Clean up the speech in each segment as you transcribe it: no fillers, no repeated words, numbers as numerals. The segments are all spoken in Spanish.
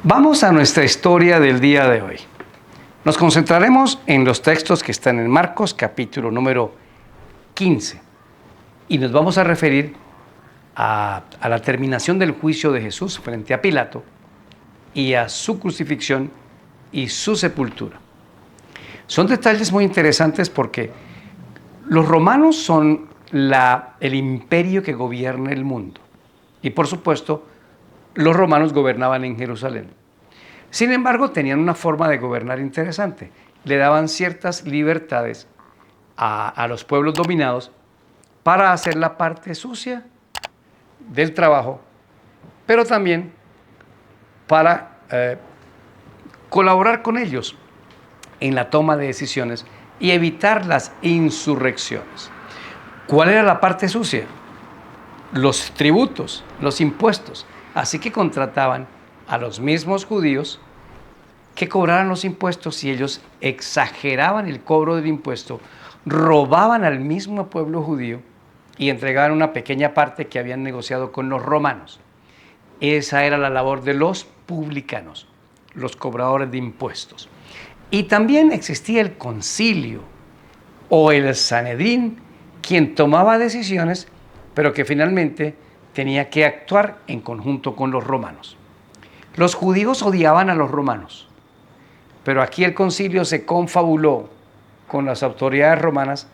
Vamos a nuestra historia del día de hoy. Nos concentraremos en los textos que están en Marcos, capítulo número 15. Y nos vamos a referir a la terminación del juicio de Jesús frente a Pilato y a su crucifixión y su sepultura. Son detalles muy interesantes porque los romanos son el imperio que gobierna el mundo. Y por supuesto, los romanos gobernaban en Jerusalén. Sin embargo, tenían una forma de gobernar interesante. Le daban ciertas libertades a los pueblos dominados para hacer la parte sucia del trabajo, pero también para colaborar con ellos en la toma de decisiones y evitar las insurrecciones. ¿Cuál era la parte sucia? Los tributos, los impuestos. Así que contrataban a los mismos judíos que cobraran los impuestos y ellos exageraban el cobro del impuesto, robaban al mismo pueblo judío y entregaban una pequeña parte que habían negociado con los romanos. Esa era la labor de los publicanos, los cobradores de impuestos. Y también existía el concilio o el Sanedrín, quien tomaba decisiones, pero que finalmente tenía que actuar en conjunto con los romanos. Los judíos odiaban a los romanos, pero aquí el concilio se confabuló con las autoridades romanas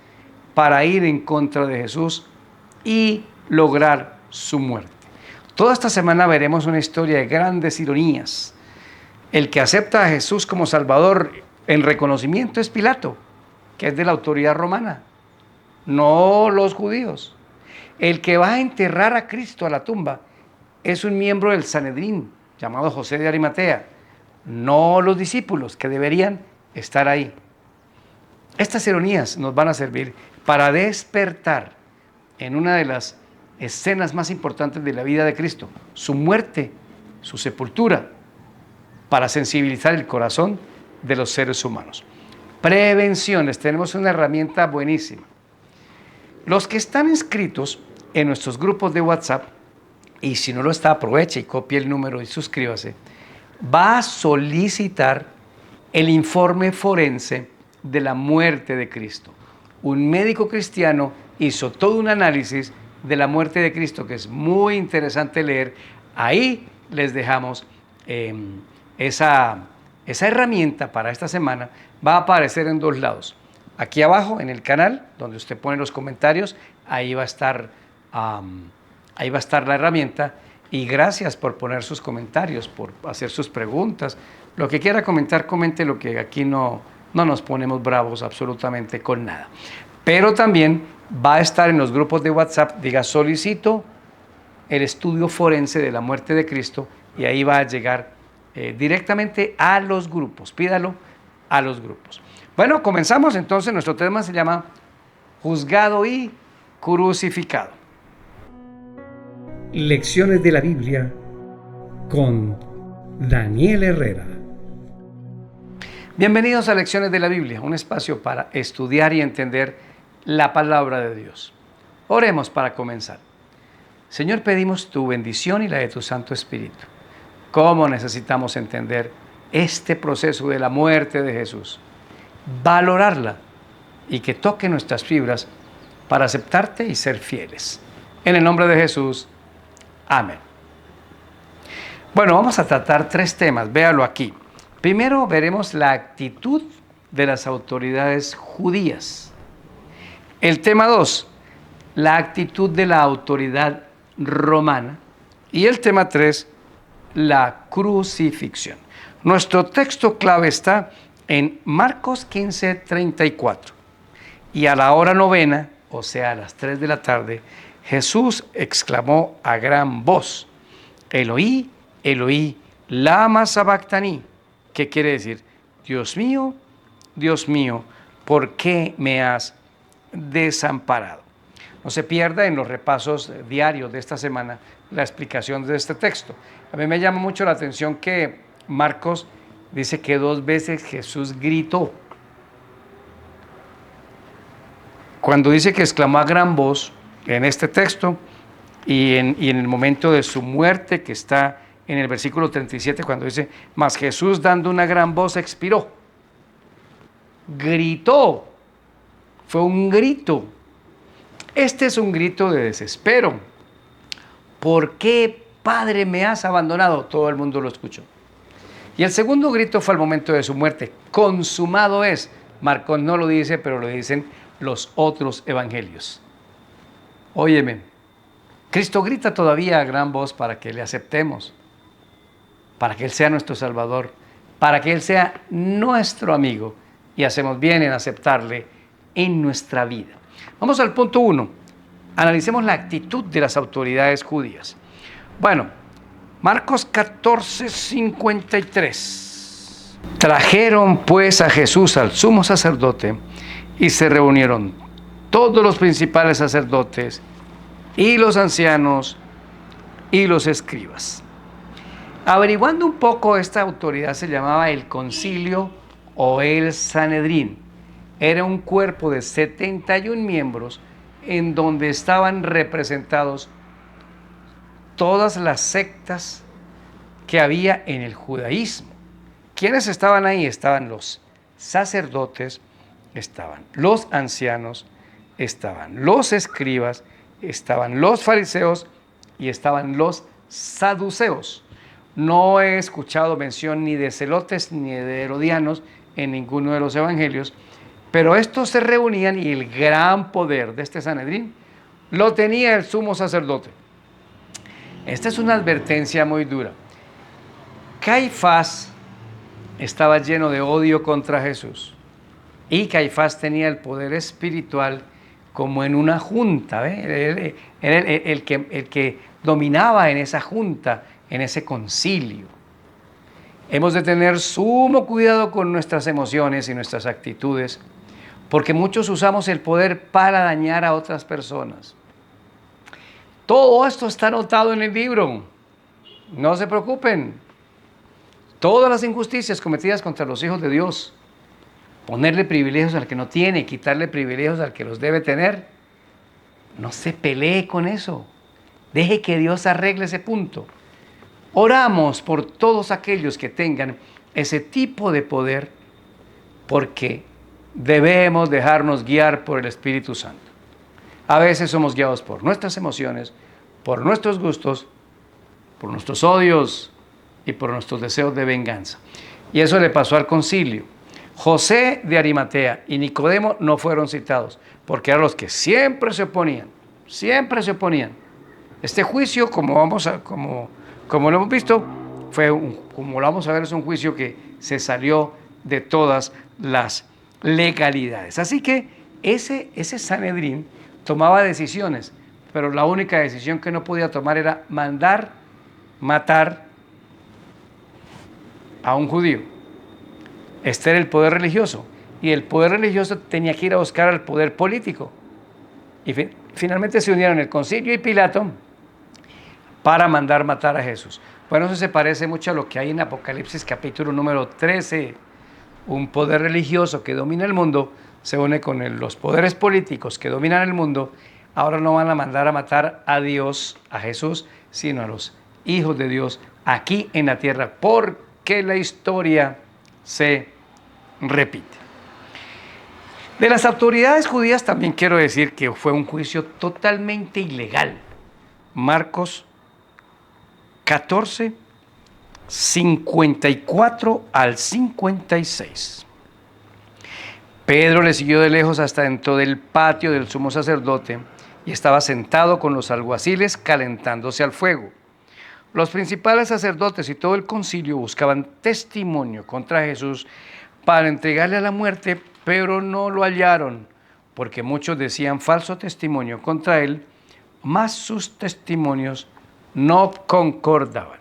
para ir en contra de Jesús y lograr su muerte. Toda esta semana veremos una historia de grandes ironías. El que acepta a Jesús como Salvador en reconocimiento es Pilato, que es de la autoridad romana, no los judíos. El que va a enterrar a Cristo a la tumba es un miembro del Sanedrín, llamado José de Arimatea, no los discípulos, que deberían estar ahí. Estas ironías nos van a servir para despertar en una de las escenas más importantes de la vida de Cristo, su muerte, su sepultura, para sensibilizar el corazón de los seres humanos. Prevenciones, tenemos una herramienta buenísima. Los que están inscritos en nuestros grupos de WhatsApp, y si no lo está, aproveche y copie el número y suscríbase, va a solicitar el informe forense de la muerte de Cristo. Un médico cristiano hizo todo un análisis de la muerte de Cristo que es muy interesante leer. Ahí les dejamos esa herramienta para esta semana. Va a aparecer en dos lados. Aquí abajo en el canal, donde usted pone los comentarios, ahí va a estar la herramienta. Y gracias por poner sus comentarios, por hacer sus preguntas. Lo que quiera comentar, comente, lo que aquí no nos ponemos bravos absolutamente con nada. Pero también va a estar en los grupos de WhatsApp, diga solicito el estudio forense de la muerte de Cristo y ahí va a llegar directamente a los grupos. Pídalo a los grupos. Bueno, comenzamos entonces. Nuestro tema se llama Juzgado y Crucificado. Lecciones de la Biblia con Daniel Herrera. Bienvenidos a Lecciones de la Biblia, un espacio para estudiar y entender la palabra de Dios. Oremos para comenzar. Señor, pedimos tu bendición y la de tu Santo Espíritu. ¿Cómo necesitamos entender este proceso de la muerte de Jesús? Valorarla y que toque nuestras fibras para aceptarte y ser fieles. En el nombre de Jesús, amén. Bueno, vamos a tratar tres temas, véalo aquí. Primero veremos la actitud de las autoridades judías. El tema 2, la actitud de la autoridad romana. Y el tema 3, la crucifixión. Nuestro texto clave está en Marcos 15, 34. Y a la hora novena, o sea, a las 3 de la tarde, Jesús exclamó a gran voz, Eloí, Eloí, lama sabactani, que quiere decir, Dios mío, ¿por qué me has desamparado? No se pierda en los repasos diarios de esta semana la explicación de este texto. A mí me llama mucho la atención que Marcos dice que 2 veces Jesús gritó. Cuando dice que exclamó a gran voz en este texto y en el momento de su muerte que está en el versículo 37 cuando dice, mas Jesús dando una gran voz expiró. Gritó. Fue un grito. Este es un grito de desespero. ¿Por qué, Padre, me has abandonado? Todo el mundo lo escuchó. Y el segundo grito fue al momento de su muerte. Consumado es. Marcos no lo dice, pero lo dicen los otros evangelios. Óyeme, Cristo grita todavía a gran voz para que le aceptemos, para que Él sea nuestro Salvador, para que Él sea nuestro amigo, y hacemos bien en aceptarle en nuestra vida. Vamos al punto 1. Analicemos la actitud de las autoridades judías. Bueno, Marcos 14:53. Trajeron pues a Jesús al sumo sacerdote y se reunieron todos los principales sacerdotes y los ancianos y los escribas. Averiguando un poco, esta autoridad se llamaba el concilio o el Sanedrín. Era un cuerpo de 71 miembros en donde estaban representados todas las sectas que había en el judaísmo. ¿Quiénes estaban ahí? Estaban los sacerdotes, estaban los ancianos, estaban los escribas, estaban los fariseos y estaban los saduceos. No he escuchado mención ni de celotes ni de herodianos en ninguno de los evangelios, pero estos se reunían y el gran poder de este Sanedrín lo tenía el sumo sacerdote. Esta es una advertencia muy dura. Caifás estaba lleno de odio contra Jesús y Caifás tenía el poder espiritual como en una junta, ¿eh? Era el que dominaba en esa junta, en ese concilio. Hemos de tener sumo cuidado con nuestras emociones y nuestras actitudes, porque muchos usamos el poder para dañar a otras personas. Todo esto está anotado en el libro. No se preocupen. Todas las injusticias cometidas contra los hijos de Dios, ponerle privilegios al que no tiene, quitarle privilegios al que los debe tener, no se pelee con eso. Deje que Dios arregle ese punto. Oramos por todos aquellos que tengan ese tipo de poder, porque debemos dejarnos guiar por el Espíritu Santo. A veces somos guiados por nuestras emociones, por nuestros gustos, por nuestros odios y por nuestros deseos de venganza. Y eso le pasó al concilio. José de Arimatea y Nicodemo no fueron citados, porque eran los que siempre se oponían, siempre se oponían. Este juicio, como lo hemos visto, como lo vamos a ver, es un juicio que se salió de todas las legalidades. Así que ese Sanedrín tomaba decisiones, pero la única decisión que no podía tomar era mandar matar a un judío. Este era el poder religioso, y el poder religioso tenía que ir a buscar al poder político. Y finalmente se unieron el concilio y Pilato para mandar matar a Jesús. Bueno, eso se parece mucho a lo que hay en Apocalipsis capítulo número 13. Un poder religioso que domina el mundo se une con los poderes políticos que dominan el mundo. Ahora no van a mandar a matar a Dios, a Jesús, sino a los hijos de Dios aquí en la tierra, porque la historia se repite. De las autoridades judías también quiero decir que fue un juicio totalmente ilegal. Marcos 14, 54 al 56. Pedro le siguió de lejos hasta dentro del patio del sumo sacerdote y estaba sentado con los alguaciles calentándose al fuego. Los principales sacerdotes y todo el concilio buscaban testimonio contra Jesús para entregarle a la muerte, pero no lo hallaron, porque muchos decían falso testimonio contra él, mas sus testimonios no concordaban.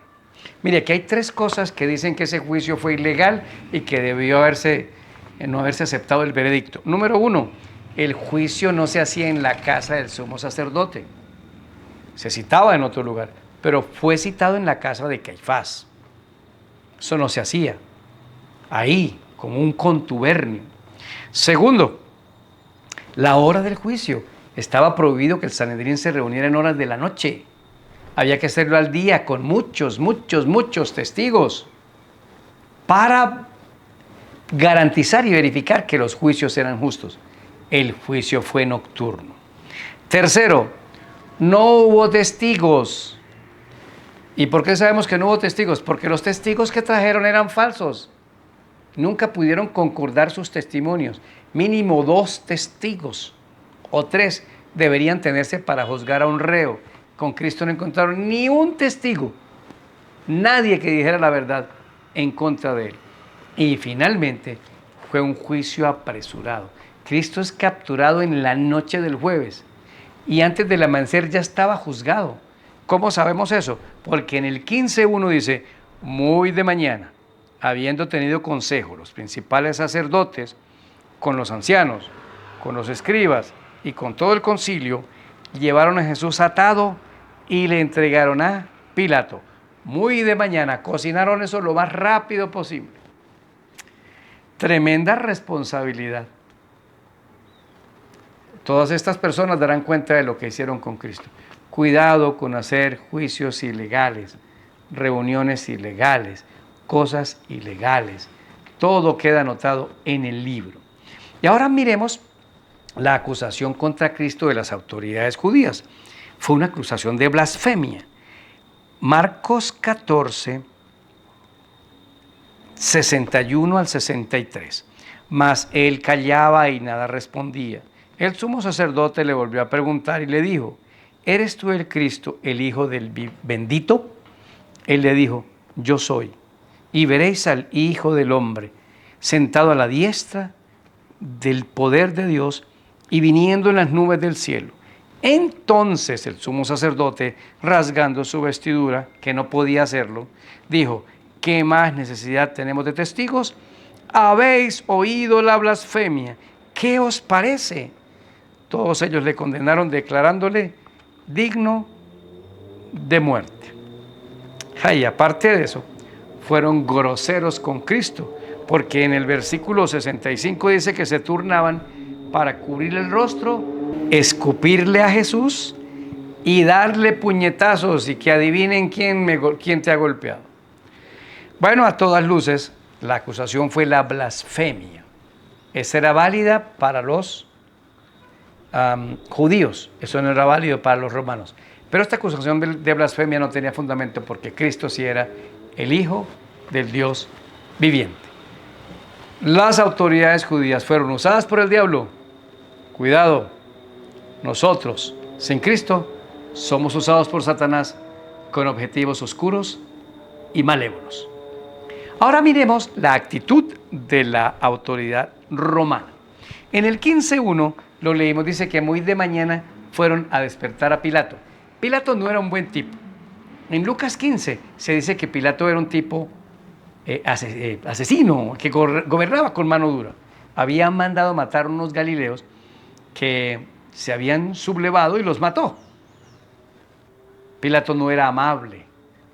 Mire, aquí hay tres cosas que dicen que ese juicio fue ilegal y que debió no haberse aceptado el veredicto. Número 1, el juicio no se hacía en la casa del sumo sacerdote. Se citaba en otro lugar, pero fue citado en la casa de Caifás. Eso no se hacía ahí, como un contubernio. Segundo, la hora del juicio. Estaba prohibido que el Sanedrín se reuniera en horas de la noche. Había que hacerlo al día con muchos testigos para garantizar y verificar que los juicios eran justos. El juicio fue nocturno. Tercero, no hubo testigos. ¿Y por qué sabemos que no hubo testigos? Porque los testigos que trajeron eran falsos. Nunca pudieron concordar sus testimonios. Mínimo 2 testigos o 3 deberían tenerse para juzgar a un reo. Con Cristo no encontraron ni un testigo, nadie que dijera la verdad en contra de él. Y finalmente fue un juicio apresurado. Cristo es capturado en la noche del jueves y antes del amanecer ya estaba juzgado. ¿Cómo sabemos eso? Porque en el 15:1 dice, muy de mañana, habiendo tenido consejo los principales sacerdotes con los ancianos, con los escribas y con todo el concilio, llevaron a Jesús atado y le entregaron a Pilato. Muy de mañana, cocinaron eso lo más rápido posible. Tremenda responsabilidad. Todas estas personas darán cuenta de lo que hicieron con Cristo. Cuidado con hacer juicios ilegales, reuniones ilegales, cosas ilegales. Todo queda anotado en el libro. Y ahora miremos la acusación contra Cristo de las autoridades judías. Fue una acusación de blasfemia. Marcos 14, 61 al 63. Mas él callaba y nada respondía. El sumo sacerdote le volvió a preguntar y le dijo, ¿eres tú el Cristo, el Hijo del bendito? Él le dijo, yo soy. Y veréis al Hijo del Hombre sentado a la diestra del poder de Dios y viniendo en las nubes del cielo. Entonces el sumo sacerdote, rasgando su vestidura, que no podía hacerlo, dijo, ¿qué más necesidad tenemos de testigos? Habéis oído la blasfemia. ¿Qué os parece? Todos ellos le condenaron declarándole digno de muerte. Y aparte de eso, fueron groseros con Cristo, porque en el versículo 65 dice que se turnaban para cubrir el rostro, escupirle a Jesús y darle puñetazos y que adivinen quién te ha golpeado. Bueno, a todas luces, la acusación fue la blasfemia. Esa era válida para los judíos, eso no era válido para los romanos. Pero esta acusación de blasfemia no tenía fundamento porque Cristo sí era el Hijo del Dios viviente. Las autoridades judías fueron usadas por el diablo. Cuidado, nosotros, sin Cristo, somos usados por Satanás con objetivos oscuros y malévolos. Ahora miremos la actitud de la autoridad romana. En el 15:1 lo leímos, dice que muy de mañana fueron a despertar a Pilato. Pilato no era un buen tipo. En Lucas 15 se dice que Pilato era un tipo asesino, que gobernaba con mano dura. Habían mandado matar unos galileos que se habían sublevado y los mató. Pilato no era amable,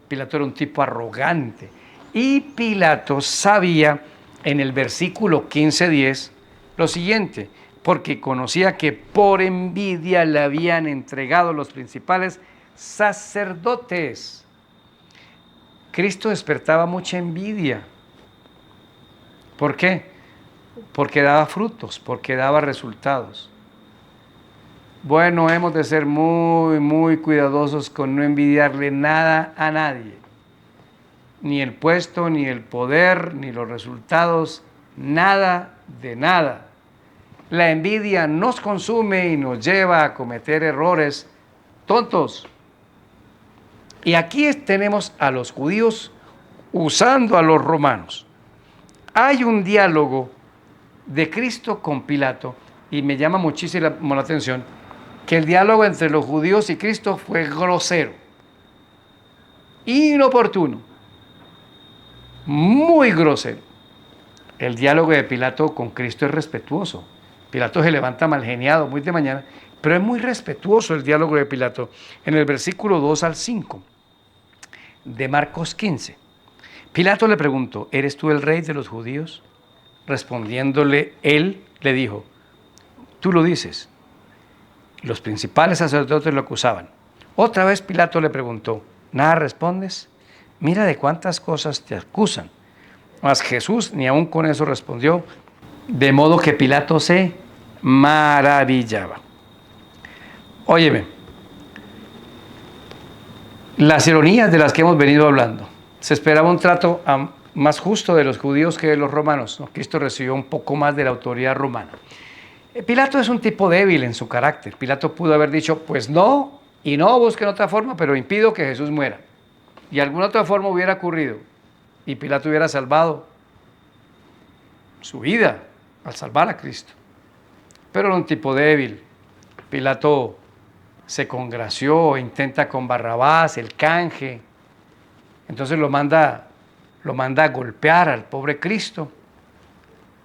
Pilato era un tipo arrogante. Y Pilato sabía en el versículo 15:10 lo siguiente, porque conocía que por envidia le habían entregado los principales sacerdotes. Cristo despertaba mucha envidia. ¿Por qué? Porque daba frutos, porque daba resultados. Bueno, hemos de ser muy cuidadosos con no envidiarle nada a nadie. Ni el puesto, ni el poder, ni los resultados, nada de nada. La envidia nos consume y nos lleva a cometer errores tontos. Y aquí tenemos a los judíos usando a los romanos. Hay un diálogo de Cristo con Pilato y me llama muchísimo la atención que el diálogo entre los judíos y Cristo fue grosero, inoportuno, muy grosero. El diálogo de Pilato con Cristo es respetuoso. Pilato se levanta mal geniado, muy de mañana, pero es muy respetuoso el diálogo de Pilato. En el versículo 2 al 5 de Marcos 15, Pilato le preguntó, ¿eres tú el rey de los judíos? Respondiéndole él, le dijo, tú lo dices. Los principales sacerdotes lo acusaban. Otra vez Pilato le preguntó, ¿nada respondes? Mira de cuántas cosas te acusan. Mas Jesús ni aun con eso respondió, de modo que Pilato se maravillaba. Óyeme, las ironías de las que hemos venido hablando. Se esperaba un trato más justo de los judíos que de los romanos, ¿no? Cristo recibió un poco más de la autoridad romana. Pilato es un tipo débil en su carácter. Pilato pudo haber dicho, pues no, y no, busquen otra forma, pero impido que Jesús muera. Y alguna otra forma hubiera ocurrido, y Pilato hubiera salvado su vida al salvar a Cristo. Pero era un tipo débil. Pilato se congració, intenta con Barrabás, el canje. Entonces lo manda a golpear al pobre Cristo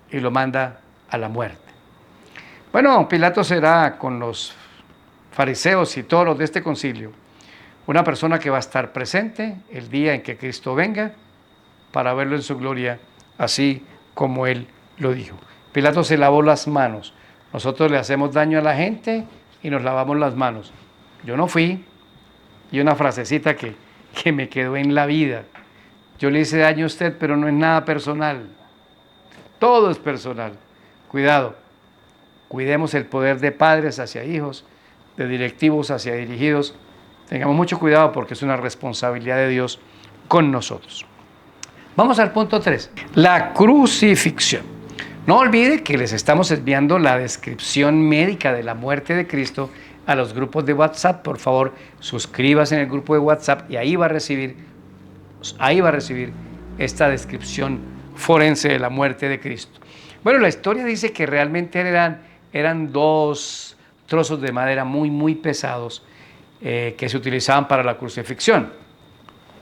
y lo manda a la muerte. Bueno, Pilato será con los fariseos y todos los de este concilio una persona que va a estar presente el día en que Cristo venga para verlo en su gloria, así como él lo dijo. Pilato se lavó las manos. Nosotros le hacemos daño a la gente y nos lavamos las manos. Yo no fui. Y una frasecita que me quedó en la vida. Yo le hice daño a usted, pero no es nada personal. Todo es personal. Cuidado. Cuidemos el poder de padres hacia hijos, de directivos hacia dirigidos. Tengamos mucho cuidado porque es una responsabilidad de Dios con nosotros. Vamos al punto 3. La crucifixión. No olvide que les estamos enviando la descripción médica de la muerte de Cristo a los grupos de WhatsApp. Por favor, suscríbase en el grupo de WhatsApp y ahí va a recibir esta descripción forense de la muerte de Cristo. Bueno, la historia dice que realmente eran dos trozos de madera muy pesados que se utilizaban para la crucifixión.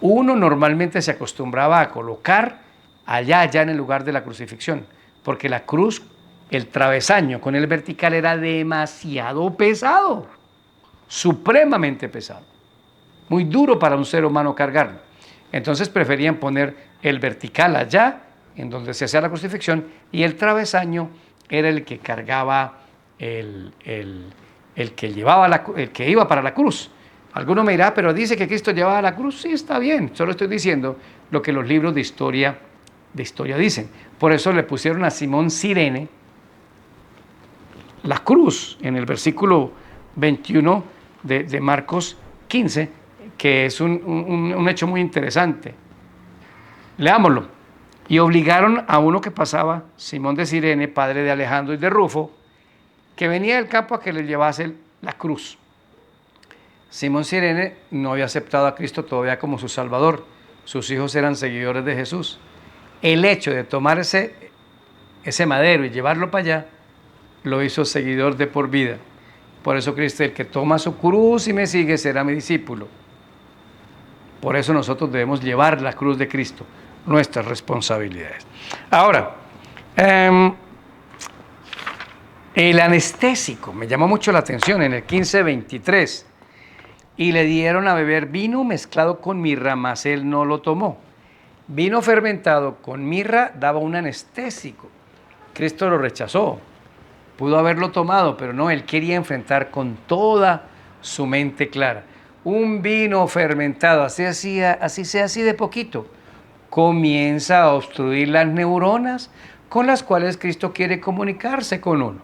Uno normalmente se acostumbraba a colocar allá en el lugar de la crucifixión, porque la cruz, el travesaño con el vertical era demasiado pesado, supremamente pesado, muy duro para un ser humano cargarlo. Entonces preferían poner el vertical allá, en donde se hacía la crucifixión, y el travesaño era el que cargaba, el que iba para la cruz. Alguno me dirá, pero dice que Cristo llevaba la cruz. Sí, está bien, solo estoy diciendo lo que los libros de historia dicen. Por eso le pusieron a Simón Cirene la cruz en el versículo 21 de Marcos 15, que es un hecho muy interesante. Leámoslo. Y obligaron a uno que pasaba, Simón de Cirene, padre de Alejandro y de Rufo, que venía del campo a que le llevase la cruz. Simón Cirene no había aceptado a Cristo todavía como su Salvador. Sus hijos eran seguidores de Jesús. El hecho de tomar ese madero y llevarlo para allá, lo hizo seguidor de por vida. Por eso Cristo, el que toma su cruz y me sigue, será mi discípulo. Por eso nosotros debemos llevar la cruz de Cristo, nuestras responsabilidades. Ahora, el anestésico me llamó mucho la atención en el 15:23. Y le dieron a beber vino mezclado con mirra, mas él no lo tomó. Vino fermentado con mirra daba un anestésico. Cristo lo rechazó. Pudo haberlo tomado, pero no, él quería enfrentar con toda su mente clara. Un vino fermentado, así sea así de poquito, comienza a obstruir las neuronas con las cuales Cristo quiere comunicarse con uno.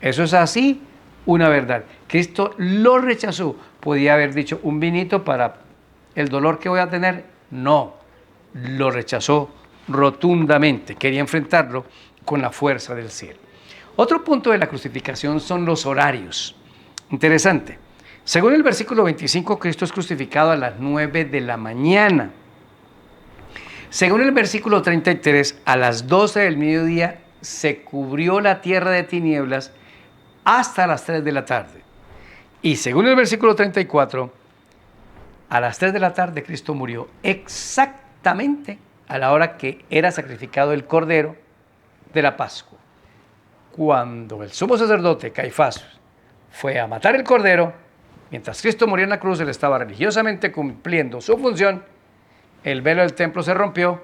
Eso es así, una verdad. Cristo lo rechazó. Podía haber dicho un vinito para el dolor que voy a tener. No, lo rechazó rotundamente. Quería enfrentarlo con la fuerza del cielo. Otro punto de la crucificación son los horarios. Interesante. Según el versículo 25, Cristo es crucificado a las 9 de la mañana. Según el versículo 33, a las 12 del mediodía se cubrió la tierra de tinieblas hasta las 3 de la tarde. Y según el versículo 34, a las 3 de la tarde Cristo murió exactamente a la hora que era sacrificado el cordero de la Pascua. Cuando el sumo sacerdote Caifás fue a matar el cordero, mientras Cristo murió en la cruz, él estaba religiosamente cumpliendo su función, el velo del templo se rompió,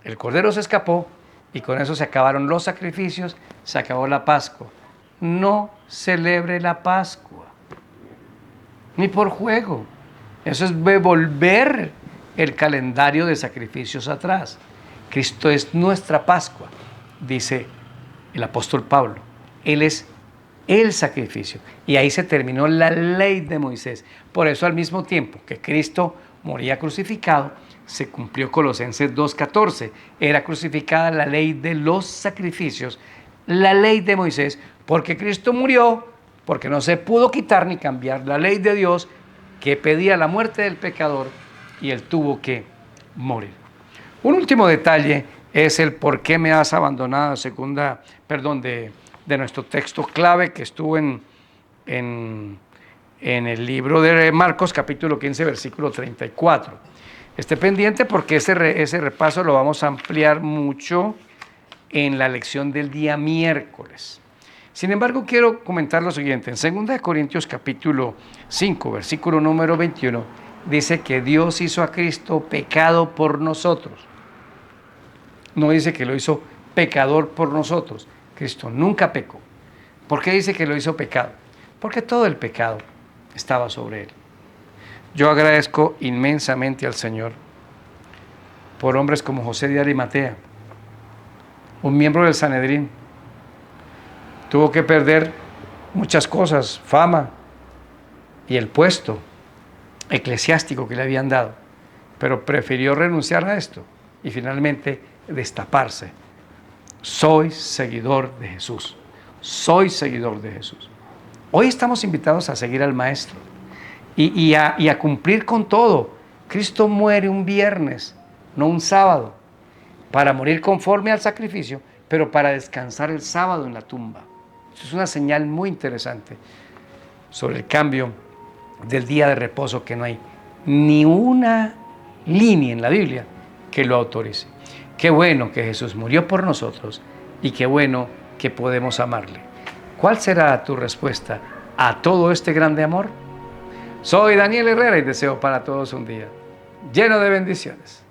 el cordero se escapó y con eso se acabaron los sacrificios, se acabó la Pascua. No celebre la Pascua. ni por juego. Eso es volver el calendario de sacrificios atrás. Cristo es nuestra Pascua, dice el apóstol Pablo. Él es el sacrificio. Y ahí se terminó la ley de Moisés. Por eso al mismo tiempo que Cristo moría crucificado, se cumplió Colosenses 2:14. Era crucificada la ley de los sacrificios, la ley de Moisés, porque Cristo murió, porque no se pudo quitar ni cambiar la ley de Dios que pedía la muerte del pecador, y él tuvo que morir. Un último detalle es el por qué me has abandonado, de nuestro texto clave que estuvo en el libro de Marcos, capítulo 15, versículo 34. Esté pendiente porque ese repaso lo vamos a ampliar mucho en la lección del día miércoles. Sin embargo, quiero comentar lo siguiente. En 2 Corintios capítulo 5, versículo número 21, dice que Dios hizo a Cristo pecado por nosotros. No dice que lo hizo pecador por nosotros. Cristo nunca pecó. ¿Por qué dice que lo hizo pecado? Porque todo el pecado estaba sobre él. Yo agradezco inmensamente al Señor por hombres como José de Arimatea, un miembro del Sanedrín. Tuvo que perder muchas cosas, fama y el puesto eclesiástico que le habían dado, pero prefirió renunciar a esto y finalmente destaparse. Soy seguidor de Jesús. Soy seguidor de Jesús. Hoy estamos invitados a seguir al Maestro y a cumplir con todo. Cristo muere un viernes, no un sábado, para morir conforme al sacrificio, pero para descansar el sábado en la tumba. Eso es una señal muy interesante sobre el cambio del día de reposo, que no hay ni una línea en la Biblia que lo autorice. Qué bueno que Jesús murió por nosotros y qué bueno que podemos amarle. ¿Cuál será tu respuesta a todo este grande amor? Soy Daniel Herrera y deseo para todos un día lleno de bendiciones.